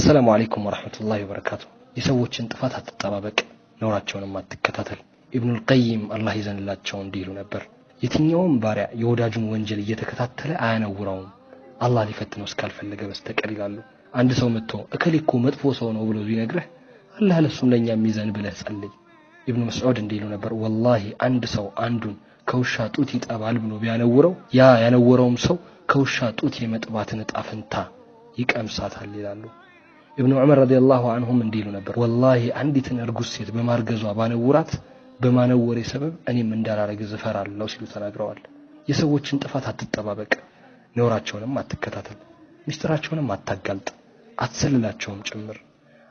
السلام عليكم ورحمة الله وبركاته. يسووችን ጥፋት አትጠባበቅ ነውራቸውንም አትከታተል። ኢብኑ አልቀይም አላህ ይዘንላቸው እንዲሉ ነበር የትኛውም ባሪያ የወዳጁን ወንጀል እየተከታተለ አያነውራውም አላህ ሊፈትነው እስካልፈለገ በስተቀር ይላሉ። አንድ ሰው መጥቶ እከሊኮ መጥፎ ሰው ነው ብሎ ቢነግርህ አላህ ለሱም ለኛ ሚዛን ብለህ ጸልይ። ኢብኑ መስዑድ እንዲሉ ነበር ወላሂ አንድ ሰው አንዱን ከውሻ ጡት ይጠባል ብሎ ቢያነውረው ያ ያነውረውም ሰው ከውሻ ጡት የመጥባትን ጣፈንታ ይቀምሳታል ይላሉ። ኢብኑ ዑመር ረዲየላሁ ዐንሁም እንዲሉ ነበር ወላሂ አንዲትን እርጉዝ ሴት በማርገዟ ባነውራት በማነወሬ ሰበብ እኔም እንዳላረግ ዘፈራለሁ ሲሉ ተናግረዋል። የሰዎችን ጥፋት አትጠባበቅ ነውራቸውንም አትከታተል ሚስጥራቸውንም አታጋልጥ አትሰልላቸውም ጭምር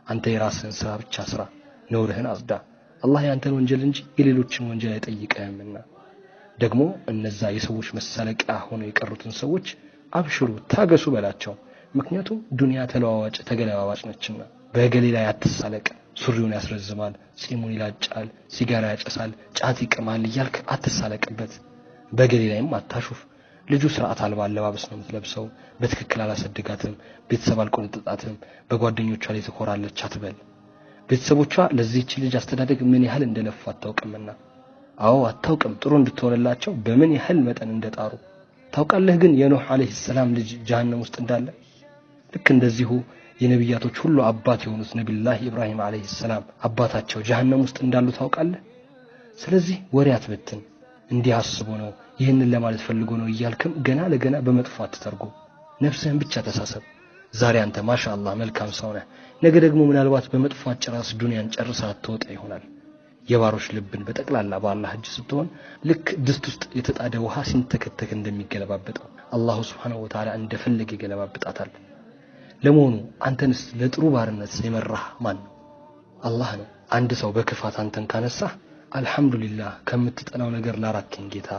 አንተ የራስህን ስራ ብቻ ስራ ነውርህን አጽዳ አላህ ያንተን ወንጀል እንጂ የሌሎችን ወንጀል አይጠይቅህምና ደግሞ እነዛ የሰዎች መሰለቂያ ሆነው የቀሩትን ሰዎች አብሽሩ ታገሱ በላቸው ምክንያቱም ዱንያ ተለዋዋጭ ተገለዋዋጭ ነችና በገሌ ላይ አትሳለቅ ሱሪውን ያስረዝማል ጺሙን ይላጫል ሲጋራ ያጨሳል ጫት ይቅማል ይያልክ አትሳለቅበት በገሌ ላይም አታሹፍ ልጁ ስርዓት አልባ አለባበስ ነው የምትለብሰው በትክክል አላሰደጋትም ቤተሰብ አልቆነጠጣትም በጓደኞቿ ላይ ተኮራለች አትበል ቤተሰቦቿ ለዚህች ልጅ አስተዳደግ ምን ያህል እንደለፉ አታውቅምና አዎ አታውቅም ጥሩ እንድትሆንላቸው በምን ያህል መጠን እንደጣሩ ታውቃለህ ግን የኖህ አለይሂ ሰላም ልጅ ጀሃነም ውስጥ እንዳለ ልክ እንደዚሁ የነብያቶች ሁሉ አባት የሆኑት ነብዩላህ ኢብራሂም አለይሂ ሰላም አባታቸው ጀሃነም ውስጥ እንዳሉ ታውቃለህ ስለዚህ ወሬ አትበትን እንዲህ አስቦ ነው ይሄንን ለማለት ፈልጎ ነው ይያልከም ገና ለገና በመጥፎ አትተርጎ ነፍስህን ብቻ ተሳሰብ ዛሬ አንተ ማሻአላህ መልካም ሰው ነህ ነገ ደግሞ ምናልባት በመጥፎ አጨራስ ዱንያን ጨርሰህ አትወጣ ይሆናል የባሮች ልብን በጠቅላላ በአላህ እጅ ስትሆን ልክ ድስት ውስጥ የተጣደ ውሃ ሲንተከተክ እንደሚገለባበጠው አላህ Subhanahu Wa Ta'ala እንደፈለገ ይገለባብጣታል ለሞኑ አንተንስ ለጥሩ ባርነት የመራህ ማን ነው አላህ ነው አንድ ሰው በክፋት አንተን ካነሳህ አልহামዱሊላህ ከምትጠላው ነገር ላራከን ጌታ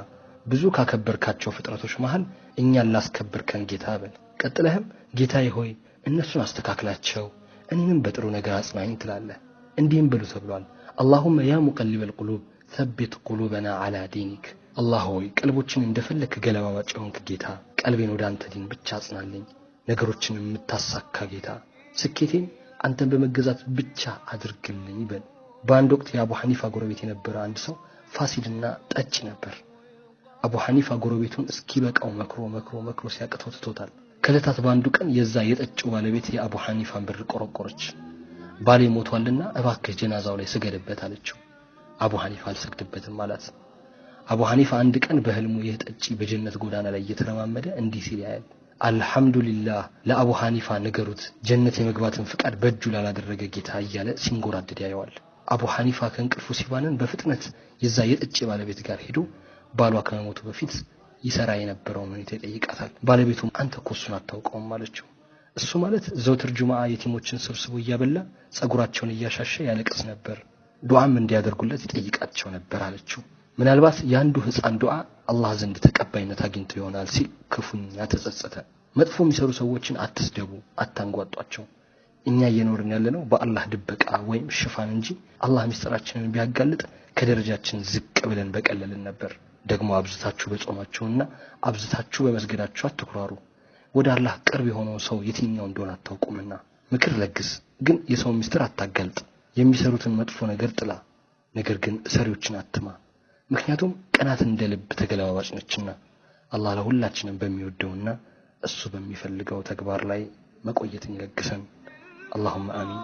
ብዙ ካከበርካቸው ፍጥረቶች መሃል እኛን ላስከብርከን ጌታ በል ቀጥለህም ጌታዬ ሆይ እነሱን አስተካክላቸው እኔንም በጥሩ ነገር አጽናኝ ትላለህ እንዲህም ብሉ ተብሏል اللهم يا مقلب القلوب ثبت قلوبنا على دينك الله ሆይ ቀልቦችን እንደፈለክ ገለባባጭ ሆንክ ጌታ ቀልቤን ወደ አንተ ዲን ብቻ አጽናልኝ ነገሮችን የምታሳካ ጌታ ስኬቴን አንተን በመገዛት ብቻ አድርግልኝ በል በአንድ ወቅት የአቡ ሐኒፋ ጎረቤት የነበረ አንድ ሰው ፋሲድና ጠጭ ነበር አቡ ሐኒፋ ጎረቤቱን እስኪበቃው መክሮ ሲያቀተው ትቶታል ከለታት በአንዱ ቀን የዛ የጠጭው ባለቤት የአቡ ሐኒፋን ብር ቆረቆረች ባሌ ሞቷልና እባክህ ጀናዛው ላይ ስገድበት አለችው አቡ ሐኒፋ አልሰግድበትም ማለት አቡ ሐኒፋ አንድ ቀን በህልሙ የጠጭ በጀነት ጎዳና ላይ እየተረማመደ እንዲህ ሲል ያያል አልহামዱሊላህ ለአቡ ሐኒፋ ነገሩት ጀነት የመግባትን ፍቃድ በእጁ ላላደረገ ጌታ እያለ ሲንጎራደድ ያየዋል አቡ ሐኒፋ ከንቅልፉ ሲባነን በፍጥነት የዛ የጠጭ ባለቤት ጋር ሄዶ ባሏ ከመሞቱ በፊት ይሰራ የነበረው ሁኔታ ይጠይቃታል ባለቤቱም አንተ ኮሱን አታውቀውም አለችው እሱ ማለት ዘውትር ጁማዓ የቲሞችን ሰብስቦ ያበላ ጸጉራቸውን ያሻሸ ያለቅስ ነበር ዱዓም እንዲያደርጉለት ይጠይቃቸው ነበር አለችው ምናልባት ያንዱ ህፃን ዱዓ አላህ ዘንድ ተቀባይነት አግኝቶ ይሆናል ሲል ክፉኛ ተጸጸተ መጥፎ የሚሰሩ ሰዎችን አትስደቡ አታንጓጧቸው እኛ እየኖርን ያለነው በአላህ ድበቃ ወይም ሽፋን እንጂ አላህ ሚስጥራችንን ቢያጋልጥ ከደረጃችን ዝቅ ብለን በቀለልን ነበር ደግሞ አብዝታችሁ በጾማችሁና አብዝታችሁ በመስገዳችሁ አትኩራሩ ወደ አላህ ቅርብ የሆነው ሰው የትኛው እንደሆነ አታውቁምና ምክር ለግስ ግን የሰው ሚስጥር አታጋልጥ የሚሰሩትን መጥፎ ነገር ጥላ ነገር ግን ሰሪዎችን አትማ ምክንያቱም ቀናት እንደልብ ተገለባባጭ ነችና አላህ ለሁላችንም በሚወደውና እሱ በሚፈልገው ተግባር ላይ መቆየትን ይለግሰን اللهم آمين